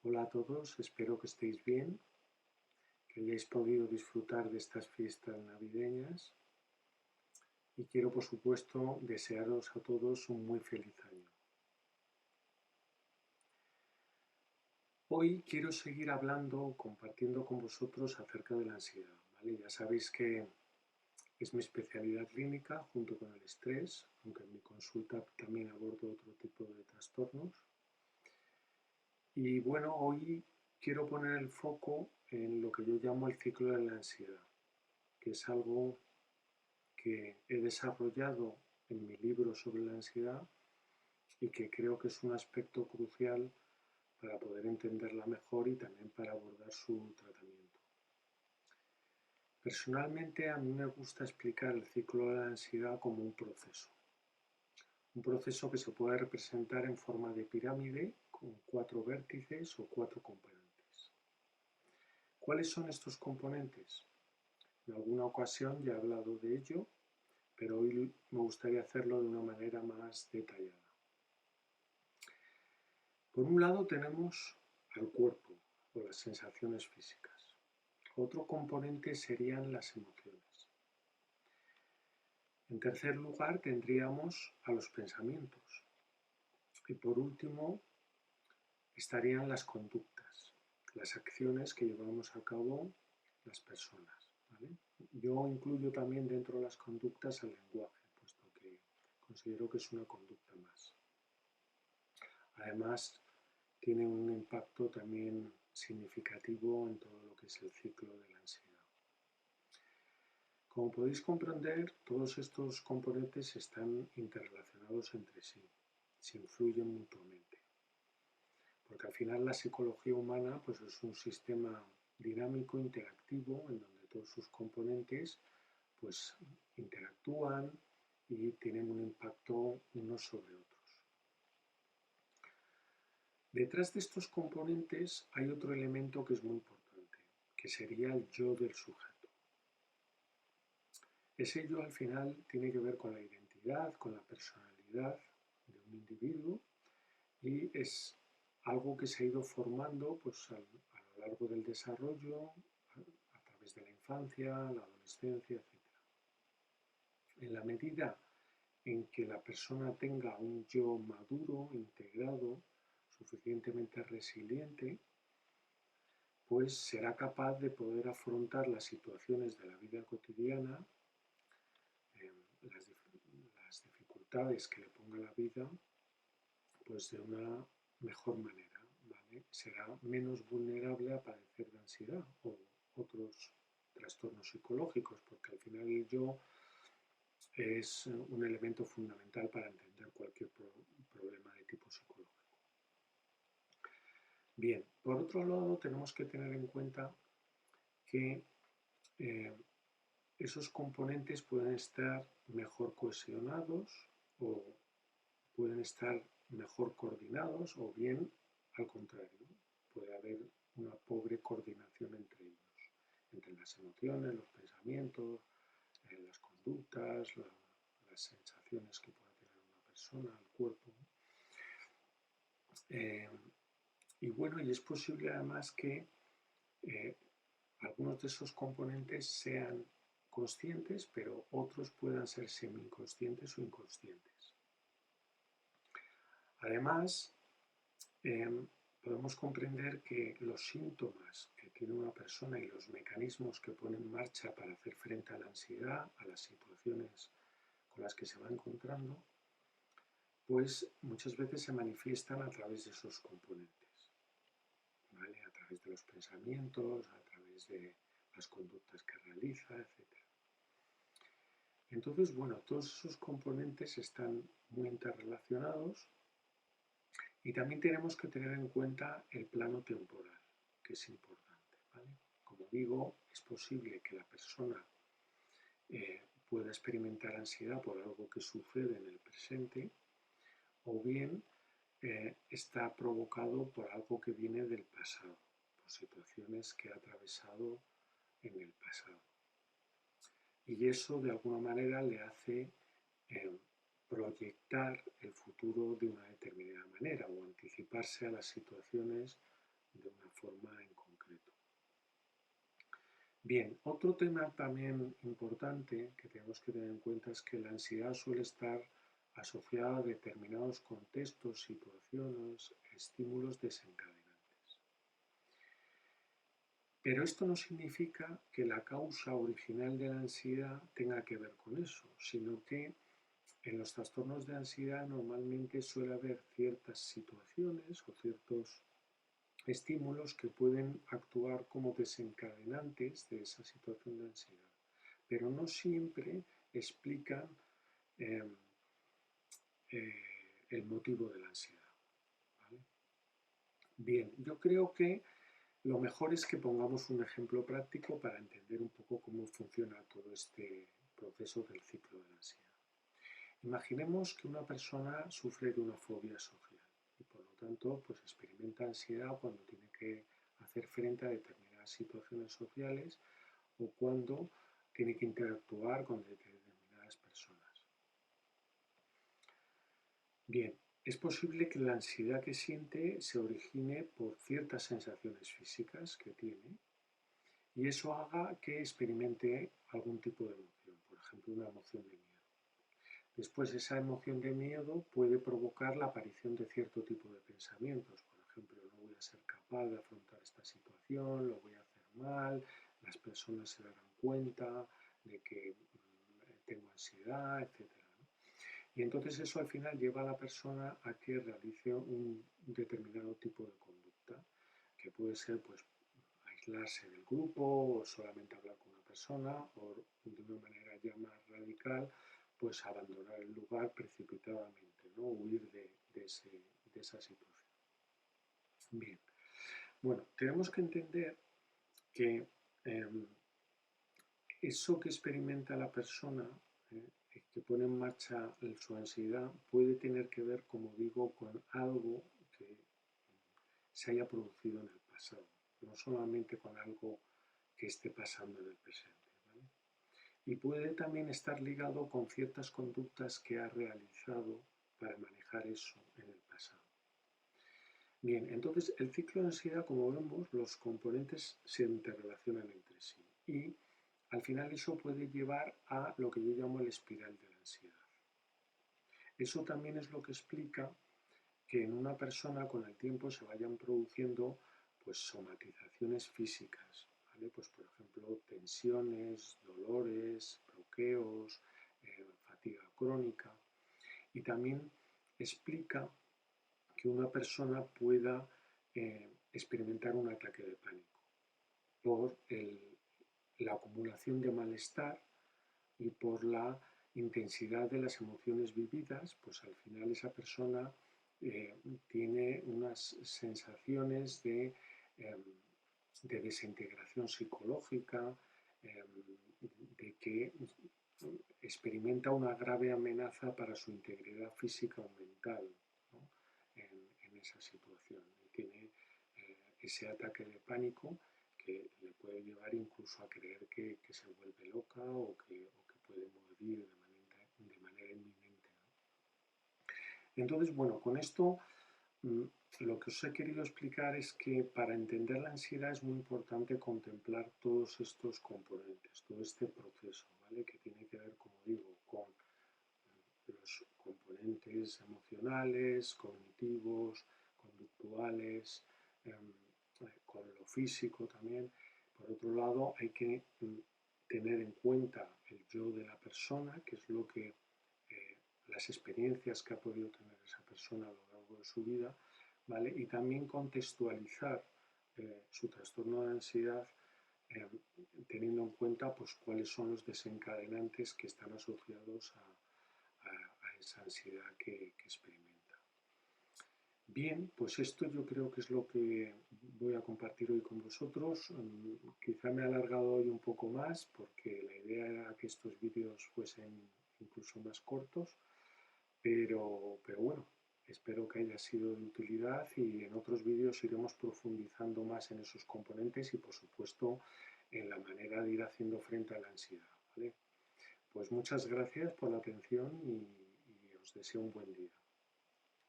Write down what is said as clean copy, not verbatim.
Hola a todos, espero que estéis bien, que hayáis podido disfrutar de estas fiestas navideñas y quiero por supuesto desearos a todos un muy feliz año. Hoy quiero seguir hablando, compartiendo con vosotros acerca de la ansiedad, ¿vale? Ya sabéis que es mi especialidad clínica junto con el estrés, aunque en mi consulta también abordo otro tipo de trastornos. Y bueno, hoy quiero poner el foco en lo que yo llamo el ciclo de la ansiedad, que es algo que he desarrollado en mi libro sobre la ansiedad y que creo que es un aspecto crucial para poder entenderla mejor y también para abordar su tratamiento. Personalmente a mí me gusta explicar el ciclo de la ansiedad como un proceso que se puede representar en forma de pirámide con 4 vértices o 4 componentes. ¿Cuáles son estos componentes? En alguna ocasión ya he hablado de ello, pero hoy me gustaría hacerlo de una manera más detallada. Por un lado tenemos al cuerpo o las sensaciones físicas. Otro componente serían las emociones. En tercer lugar tendríamos a los pensamientos. Y por último estarían las conductas, las acciones que llevamos a cabo las personas, ¿vale? Yo incluyo también dentro de las conductas el lenguaje, puesto que considero que es una conducta más. Además, tiene un impacto también significativo en todo lo que es el ciclo de la ansiedad. Como podéis comprender, todos estos componentes están interrelacionados entre sí, se influyen mutuamente. Porque al final la psicología humana pues, es un sistema dinámico, interactivo, en donde todos sus componentes pues, interactúan y tienen un impacto unos sobre otros. Detrás de estos componentes hay otro elemento que es muy importante, que sería el yo del sujeto. Ese yo al final tiene que ver con la identidad, con la personalidad de un individuo y es algo que se ha ido formando pues, a lo largo del desarrollo, a través de la infancia, la adolescencia, etc. En la medida en que la persona tenga un yo maduro, integrado, suficientemente resiliente, pues será capaz de poder afrontar las situaciones de la vida cotidiana, las dificultades que le ponga la vida, pues de una mejor manera, ¿vale? Será menos vulnerable a padecer de ansiedad o otros trastornos psicológicos, porque al final el yo es un elemento fundamental para entender cualquier problema de tipo psicológico. Bien, por otro lado tenemos que tener en cuenta que esos componentes pueden estar mejor cohesionados o pueden estar mejor coordinados o bien al contrario, puede haber una pobre coordinación entre ellos, entre las emociones, los pensamientos, las conductas, las sensaciones que pueda tener una persona, el cuerpo. Eh, y bueno, y es posible además que eh, algunos de esos componentes sean conscientes, pero otros puedan ser semi-inconscientes o inconscientes. Además, podemos comprender que los síntomas que tiene una persona y los mecanismos que pone en marcha para hacer frente a la ansiedad, a las situaciones con las que se va encontrando, pues muchas veces se manifiestan a través de esos componentes, ¿vale? A través de los pensamientos, a través de las conductas que realiza, etc. Entonces, bueno, todos esos componentes están muy interrelacionados y también tenemos que tener en cuenta el plano temporal, que es importante, ¿vale? Como digo, es posible que la persona pueda experimentar ansiedad por algo que sucede en el presente o bien está provocado por algo que viene del pasado, por situaciones que ha atravesado en el pasado. Y eso de alguna manera le hace proyectar el futuro de una determinada manera o anticiparse a las situaciones de una forma en concreto. Bien, otro tema también importante que tenemos que tener en cuenta es que la ansiedad suele estar asociada a determinados contextos, situaciones, estímulos desencadenantes. Pero esto no significa que la causa original de la ansiedad tenga que ver con eso, sino que en los trastornos de ansiedad normalmente suele haber ciertas situaciones o ciertos estímulos que pueden actuar como desencadenantes de esa situación de ansiedad, pero no siempre explican eh, el motivo de la ansiedad. ¿Vale? Bien, yo creo que lo mejor es que pongamos un ejemplo práctico para entender un poco cómo funciona todo este proceso del ciclo de la ansiedad. Imaginemos que una persona sufre de una fobia social y por lo tanto pues experimenta ansiedad cuando tiene que hacer frente a determinadas situaciones sociales o cuando tiene que interactuar con determinadas personas. Bien, es posible que la ansiedad que siente se origine por ciertas sensaciones físicas que tiene y eso haga que experimente algún tipo de emoción, por ejemplo una emoción de miedo. Después esa emoción de miedo puede provocar la aparición de cierto tipo de pensamientos, por ejemplo, no voy a ser capaz de afrontar esta situación, lo voy a hacer mal, las personas se darán cuenta de que tengo ansiedad, etc. Y entonces eso al final lleva a la persona a que realice un determinado tipo de conducta, que puede ser pues aislarse del grupo o solamente hablar con una persona o de una manera ya más radical pues abandonar el lugar precipitadamente, ¿no? Huir de esa situación. Bien, bueno, tenemos que entender que eso que experimenta la persona, que pone en marcha su ansiedad, puede tener que ver, como digo, con algo que se haya producido en el pasado, no solamente con algo que esté pasando en el presente. ¿Vale? Y puede también estar ligado con ciertas conductas que ha realizado para manejar eso en el pasado. Bien, entonces el ciclo de ansiedad, como vemos, los componentes se interrelacionan entre sí y al final eso puede llevar a lo que yo llamo la espiral de la ansiedad. Eso también es lo que explica que en una persona con el tiempo se vayan produciendo pues somatizaciones físicas, ¿vale? Pues por ejemplo tensiones, dolores, bloqueos, fatiga crónica y también explica que una persona pueda experimentar un ataque de pánico por la acumulación de malestar y por la intensidad de las emociones vividas, pues al final esa persona tiene unas sensaciones de desintegración psicológica, de que experimenta una grave amenaza para su integridad física o mental, ¿no? en esa situación. Y tiene ese ataque de pánico que le puede llevar incluso a creer que se vuelve loca o que puede morir de manera inminente, ¿no? Entonces, bueno, con esto lo que os he querido explicar es que para entender la ansiedad es muy importante contemplar todos estos componentes, todo este proceso, ¿vale? Que tiene que ver, como digo, con los componentes emocionales, cognitivos, conductuales, con lo físico también. Por otro lado, hay que tener en cuenta el yo de la persona, que es lo que las experiencias que ha podido tener esa persona a lo largo de su vida, ¿vale? Y también contextualizar su trastorno de ansiedad teniendo en cuenta pues, cuáles son los desencadenantes que están asociados a esa ansiedad que experimenta. Bien, pues esto yo creo que es lo que voy a compartir hoy con vosotros. Quizá me he alargado hoy un poco más porque la idea era que estos vídeos fuesen incluso más cortos, pero bueno, espero que haya sido de utilidad y en otros vídeos iremos profundizando más en esos componentes y por supuesto en la manera de ir haciendo frente a la ansiedad, ¿vale? Pues muchas gracias por la atención y os deseo un buen día.